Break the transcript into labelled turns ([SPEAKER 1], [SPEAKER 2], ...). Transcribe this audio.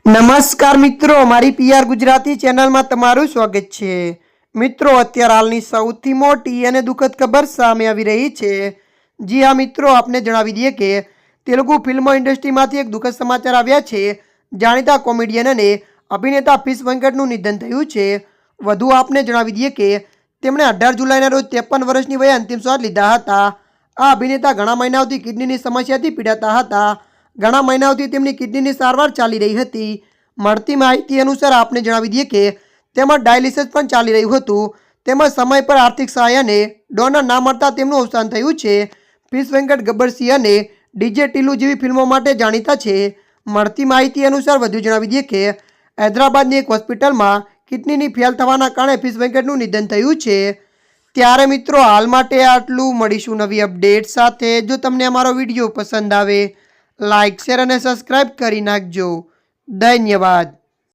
[SPEAKER 1] નમસ્કાર મિત્રો, મારી પીઆર ગુજરાતી ચેનલમાં તમારું સ્વાગત છે। મિત્રો, અત્યારે હાલની સૌથી મોટી અને દુઃખદ ખબર સામે આવી રહી છે। જી હા મિત્રો, આપને જણાવી દઈએ કે તેલુગુ ફિલ્મ ઇન્ડસ્ટ્રીમાંથી એક દુઃખદ સમાચાર આવ્યા છે। જાણીતા કોમેડિયન અને અભિનેતા પીસ વેંકટનું નિધન થયું છે। વધુ આપને જણાવી દઈએ કે તેમણે 18 જુલાઈના રોજ 53 વર્ષની વયે અંતિમ શ્વાસ લીધા હતા। આ અભિનેતા ઘણા મહિનાઓથી કિડનીની સમસ્યાથી પીડાતા હતા। ઘણા મહિનાઓથી તેમની કિડનીની સારવાર ચાલી રહી હતી। મળતી માહિતી અનુસાર આપને જણાવી દઈએ કે તેમાં ડાયાલિસિસ પણ ચાલી રહ્યું હતું। તેમજ સમય પર આર્થિક સહાય અને ડોનર ના મળતા તેમનું અવસાન થયું છે। પીસ વેંકટ ગબ્બરસિંહ અને ડીજે ટીલુ જેવી ફિલ્મો માટે જાણીતા છે। મળતી માહિતી અનુસાર વધુ જણાવી દઈએ કે હૈદરાબાદની એક હોસ્પિટલમાં કિડનીની ફેલ થવાના કારણે પીસ વેંકટનું નિધન થયું છે। ત્યારે મિત્રો, હાલ માટે આટલું। મળીશું નવી અપડેટ સાથે। જો તમને અમારો વિડીયો પસંદ આવે, લાઇક, શેર અને સબસ્ક્રાઇબ કરી નાખજો। ધન્યવાદ।